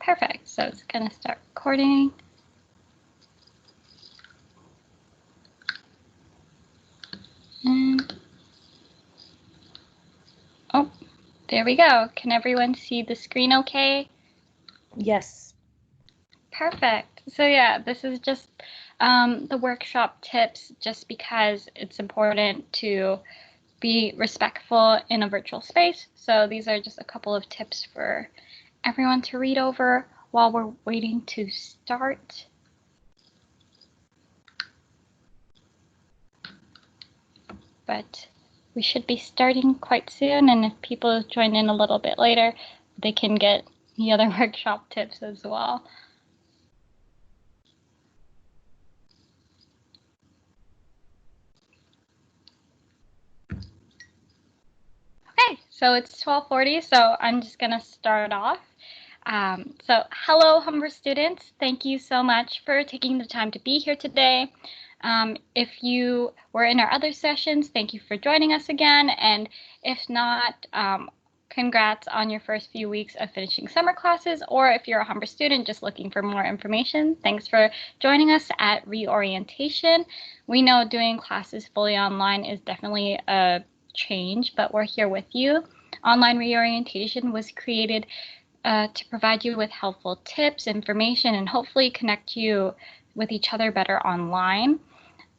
Perfect. So it's going to start recording. And oh, there we go. Can everyone see the screen okay? Yes. Perfect. So yeah, this is just the workshop tips, just because it's important to be respectful in a virtual space. So these are just a couple of tips for everyone to read over while we're waiting to start. But we should be starting quite soon, and if people join in a little bit later, they can get the other workshop tips as well. Okay, so it's 12:40, so I'm just going to start off. So hello, Humber students. Thank you so much for taking the time to be here today. If you were in our other sessions, thank you for joining us again. And if not, congrats on your first few weeks of finishing summer classes, or if you're a Humber student just looking for more information, thanks for joining us at Reorientation. We know doing classes fully online is definitely a change, but we're here with you. Online Reorientation was created to provide you with helpful tips, information, and hopefully connect you with each other better online.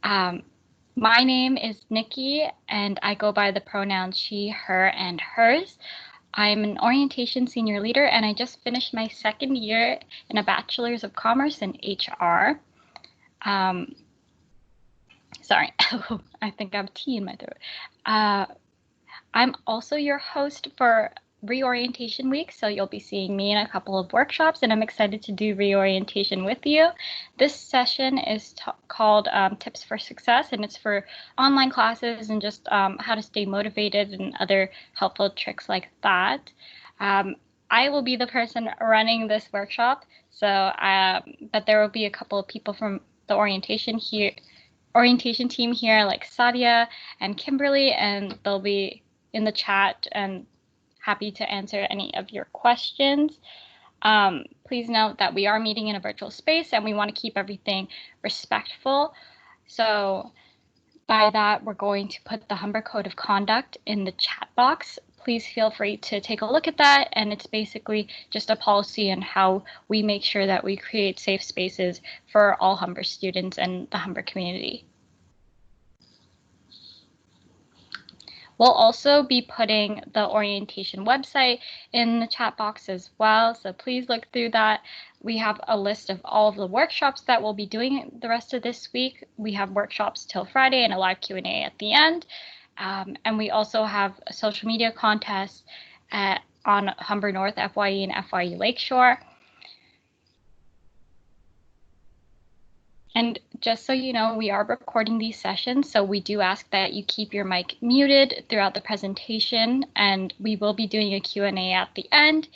My name is Nikki, and I go by the pronouns she, her, and hers. I'm an orientation senior leader, and I just finished my second year in a Bachelor's of Commerce in HR. Sorry, I think I have tea in my throat. I'm also your host for Reorientation Week, so you'll be seeing me in a couple of workshops, and I'm excited to do reorientation with you. This session is called Tips for Success, and it's for online classes and just how to stay motivated and other helpful tricks like that. I will be the person running this workshop, so but there will be a couple of people from the orientation team here, like Sadia and Kimberly, and they'll be in the chat and happy to answer any of your questions. Please note that we are meeting in a virtual space and we want to keep everything respectful. So by that, we're going to put the Humber Code of Conduct in the chat box. Please feel free to take a look at that. And it's basically just a policy on how we make sure that we create safe spaces for all Humber students and the Humber community. We'll also be putting the orientation website in the chat box as well, so please look through that. We have a list of all of the workshops that we'll be doing the rest of this week. We have workshops till Friday and a live Q&A at the end. And we also have a social media contest on Humber North, FYE, and FYE Lakeshore. And just so you know, we are recording these sessions, so we do ask that you keep your mic muted throughout the presentation, and we will be doing a Q&A at the end.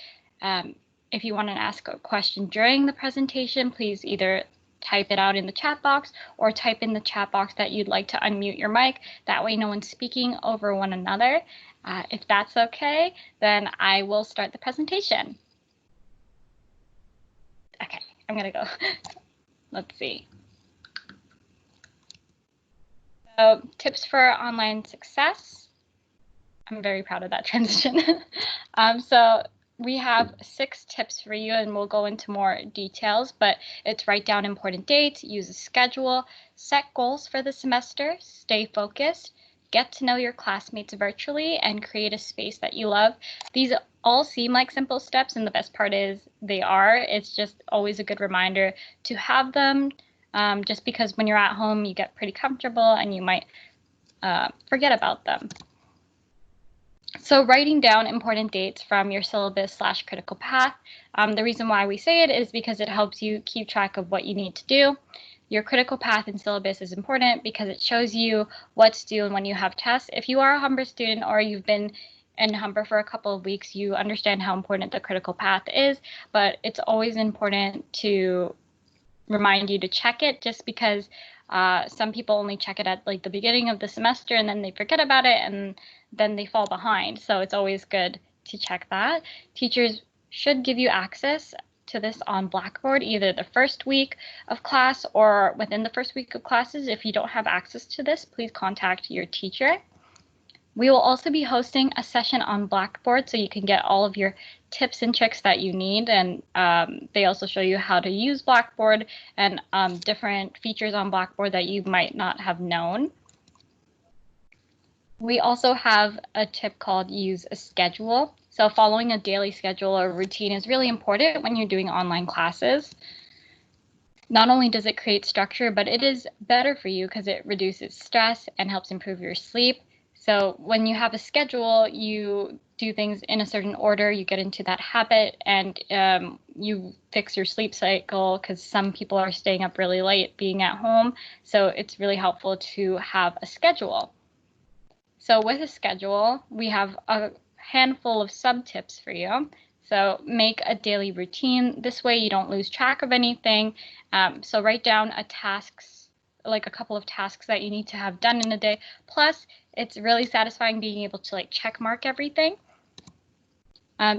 If you want to ask a question during the presentation, please either type it out in the chat box or type in the chat box that you'd like to unmute your mic. That way no one's speaking over one another. If that's okay, then I will start the presentation. Okay, I'm going to go. Let's see. So, tips for online success. I'm very proud of that transition. So we have 6 tips for you, and we'll go into more details, but it's write down important dates, use a schedule, set goals for the semester, stay focused, get to know your classmates virtually, and create a space that you love. These all seem like simple steps, and the best part is they are. It's just always a good reminder to have them. Just because when you're at home, you get pretty comfortable and you might forget about them. So writing down important dates from your syllabus/critical path. The reason why we say it is because it helps you keep track of what you need to do. Your critical path and syllabus is important because it shows you what's due and when you have tests. If you are a Humber student or you've been in Humber for a couple of weeks, you understand how important the critical path is, but it's always important to remind you to check it, just because some people only check it at like the beginning of the semester and then they forget about it and then they fall behind. So it's always good to check that. Teachers should give you access to this on Blackboard, either the first week of class or within the first week of classes. If you don't have access to this, please contact your teacher. We will also be hosting a session on Blackboard so you can get all of your tips and tricks that you need. And they also show you how to use Blackboard and different features on Blackboard that you might not have known. We also have a tip called use a schedule. So following a daily schedule or routine is really important when you're doing online classes. Not only does it create structure, but it is better for you because it reduces stress and helps improve your sleep. So when you have a schedule, you do things in a certain order, you get into that habit, and you fix your sleep cycle because some people are staying up really late being at home. So it's really helpful to have a schedule. So with a schedule, we have a handful of sub-tips for you. So make a daily routine. This way you don't lose track of anything. So write down like a couple of tasks that you need to have done in a day. Plus, it's really satisfying being able to like check mark everything.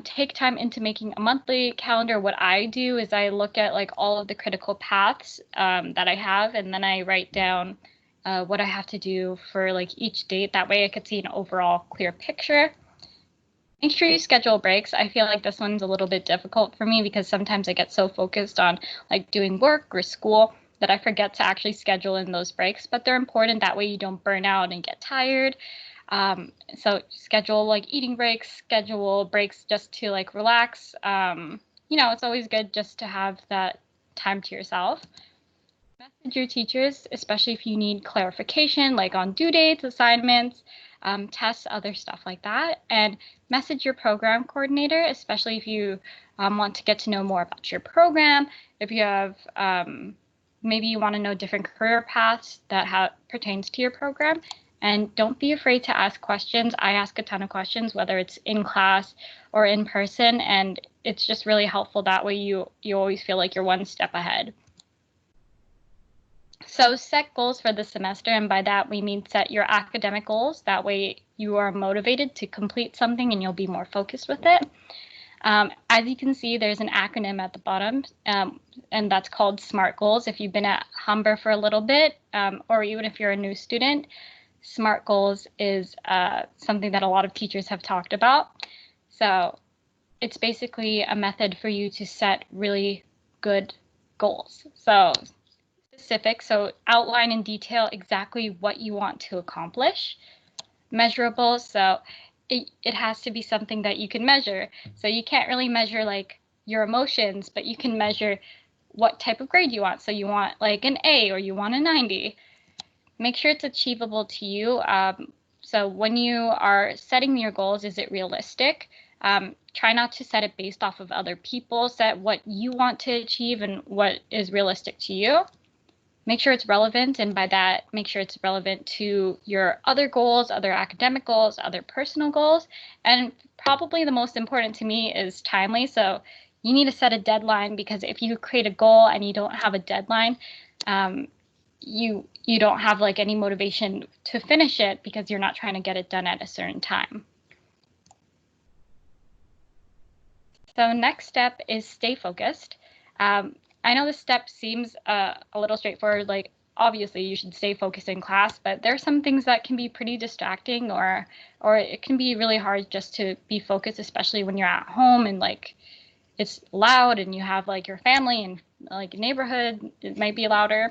Take time into making a monthly calendar. What I do is I look at like all of the critical paths that I have, and then I write down what I have to do for like each date. That way I could see an overall clear picture. Make sure you schedule breaks. I feel like this one's a little bit difficult for me because sometimes I get so focused on like doing work or school that I forget to actually schedule in those breaks, but they're important. That way you don't burn out and get tired. So schedule like eating breaks, schedule breaks just to like relax. It's always good just to have that time to yourself. Message your teachers, especially if you need clarification, like on due dates, assignments, tests, other stuff like that. And message your program coordinator, especially if you want to get to know more about your program. If you have, maybe you want to know different career paths that pertains to your program. And don't be afraid to ask questions. I ask a ton of questions, whether it's in class or in person, and it's just really helpful. That way you always feel like you're one step ahead. So set goals for the semester, and by that we mean set your academic goals. That way you are motivated to complete something and you'll be more focused with it. As you can see, there's an acronym at the bottom, and that's called SMART goals. If you've been at Humber for a little bit, or even if you're a new student, SMART goals is something that a lot of teachers have talked about. So it's basically a method for you to set really good goals. So specific, so outline in detail exactly what you want to accomplish. Measurable, so it has to be something that you can measure. So you can't really measure like your emotions, but you can measure what type of grade you want. So you want like an A or you want a 90. Make sure it's achievable to you. So when you are setting your goals, is it realistic? Try not to set it based off of other people. Set what you want to achieve and what is realistic to you. Make sure it's relevant, and by that, make sure it's relevant to your other goals, other academic goals, other personal goals, and probably the most important to me is timely. So you need to set a deadline, because if you create a goal and you don't have a deadline, you don't have like any motivation to finish it because you're not trying to get it done at a certain time. So next step is stay focused. I know this step seems a little straightforward, like obviously you should stay focused in class, but there are some things that can be pretty distracting, or it can be really hard just to be focused, especially when you're at home and like it's loud and you have like your family and like neighborhood, it might be louder.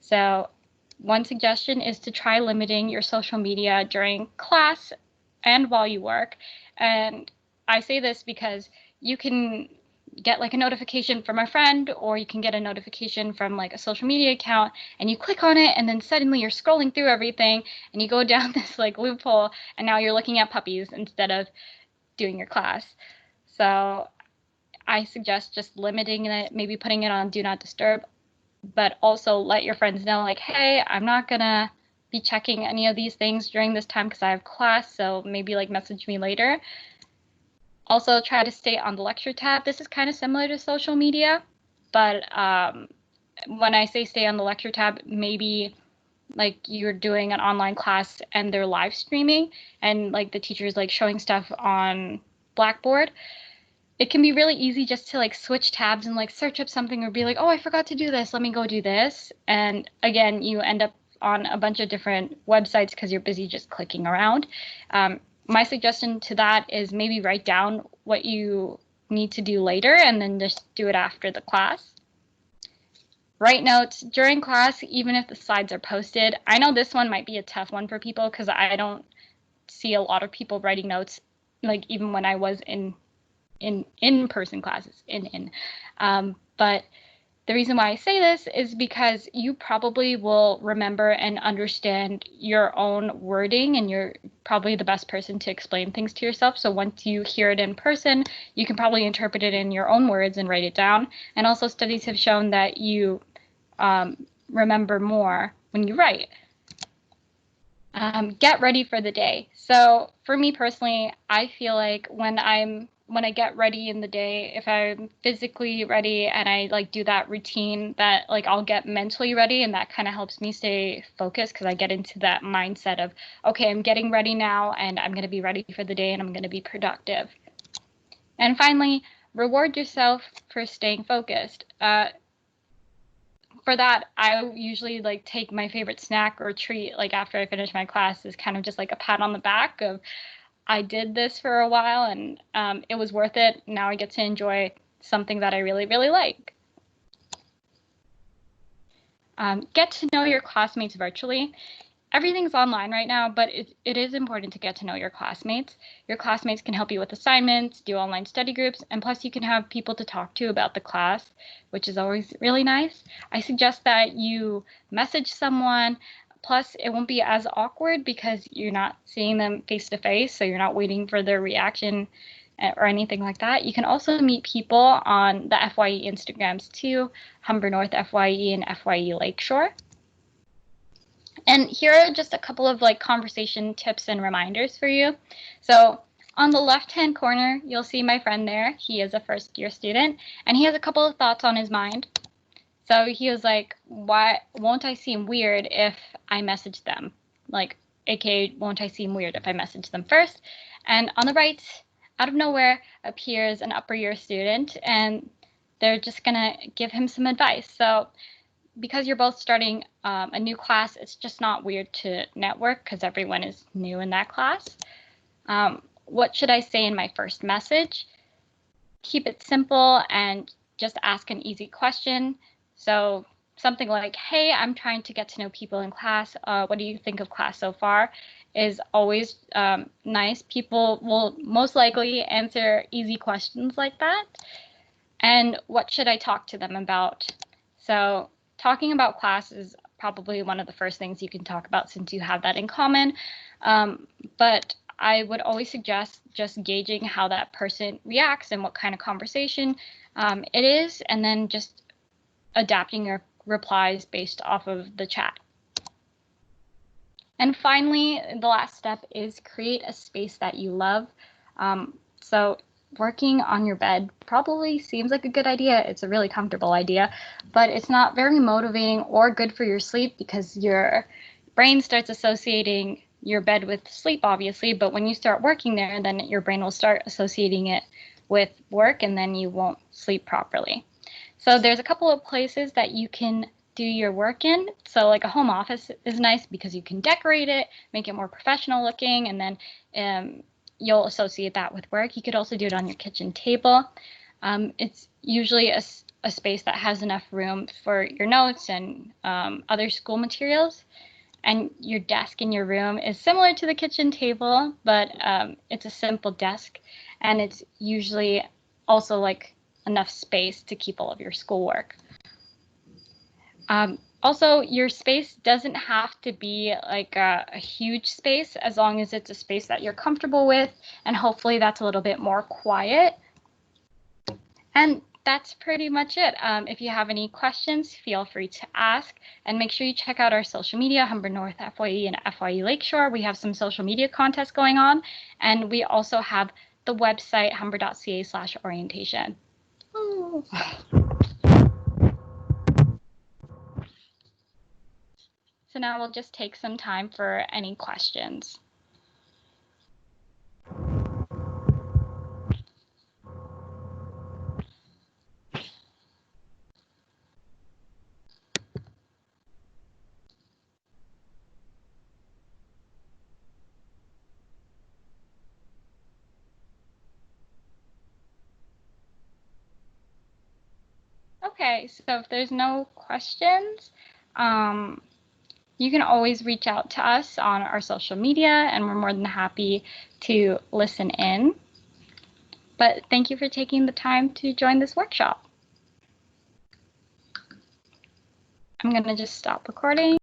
So one suggestion is to try limiting your social media during class and while you work. And I say this because you can get like a notification from a friend, or you can get a notification from like a social media account, and you click on it and then suddenly you're scrolling through everything and you go down this like loophole, and now you're looking at puppies instead of doing your class. So I suggest just limiting it, maybe putting it on do not disturb, but also let your friends know like, hey, I'm not gonna be checking any of these things during this time because I have class, so maybe like message me later. Also, try to stay on the lecture tab. This is kind of similar to social media, but when I say stay on the lecture tab, maybe like you're doing an online class and they're live streaming and like the teacher's like showing stuff on Blackboard. it can be really easy just to like switch tabs and like search up something or be like, oh, I forgot to do this. Let me go do this. And again, you end up on a bunch of different websites because you're busy just clicking around. My suggestion to that is maybe write down what you need to do later and then just do it after the class. Write notes during class, even if the slides are posted. I know this one might be a tough one for people because I don't see a lot of people writing notes, like even when I was in-person classes. But the reason why I say this is because you probably will remember and understand your own wording, and you're probably the best person to explain things to yourself. So once you hear it in person, you can probably interpret it in your own words and write it down. And also studies have shown that you remember more when you write. Get ready for the day. So for me personally, I feel like when I get ready in the day, if I'm physically ready and I like do that routine, that like I'll get mentally ready, and that kind of helps me stay focused because I get into that mindset of, okay, I'm getting ready now and I'm going to be ready for the day and I'm going to be productive. And finally, reward yourself for staying focused. For that, I usually like take my favorite snack or treat like after I finish my class is kind of just like a pat on the back of, I did this for a while and it was worth it. Now I get to enjoy something that I really, really like. Get to know your classmates virtually. Everything's online right now, but it is important to get to know your classmates. Your classmates can help you with assignments, do online study groups, and plus you can have people to talk to about the class, which is always really nice. I suggest that you message someone. Plus, it won't be as awkward because you're not seeing them face to face, so you're not waiting for their reaction or anything like that. You can also meet people on the FYE Instagrams too, Humber North FYE and FYE Lakeshore. And here are just a couple of like conversation tips and reminders for you. So on the left-hand corner, you'll see my friend there. He is a first-year student, and he has a couple of thoughts on his mind. So he was like, why won't I seem weird if I message them? Like, aka, won't I seem weird if I message them first? And on the right, out of nowhere, appears an upper year student, and they're just going to give him some advice. So because you're both starting a new class, it's just not weird to network because everyone is new in that class. What should I say in my first message? Keep it simple and just ask an easy question. So something like, hey, I'm trying to get to know people in class. What do you think of class so far? Is always nice. People will most likely answer easy questions like that. And what should I talk to them about? So talking about class is probably one of the first things you can talk about since you have that in common. But I would always suggest just gauging how that person reacts and what kind of conversation it is, and then just adapting your replies based off of the chat. And finally, the last step is create a space that you love. So working on your bed probably seems like a good idea. It's a really comfortable idea, but it's not very motivating or good for your sleep because your brain starts associating your bed with sleep, obviously, but when you start working there, then your brain will start associating it with work, and then you won't sleep properly. So there's a couple of places that you can do your work in. So like a home office is nice because you can decorate it, make it more professional looking, and then you'll associate that with work. You could also do it on your kitchen table. It's usually a space that has enough room for your notes and other school materials. And your desk in your room is similar to the kitchen table, but it's a simple desk, and it's usually also like enough space to keep all of your schoolwork. Also, your space doesn't have to be like a huge space as long as it's a space that you're comfortable with, and hopefully that's a little bit more quiet. And that's pretty much it. If you have any questions, feel free to ask, and make sure you check out our social media, Humber North FYE and FYE Lakeshore. We have some social media contests going on, and we also have the website humber.ca/orientation. So now we'll just take some time for any questions. Okay, so if there's no questions, you can always reach out to us on our social media, and we're more than happy to listen in. But thank you for taking the time to join this workshop. I'm going to just stop recording.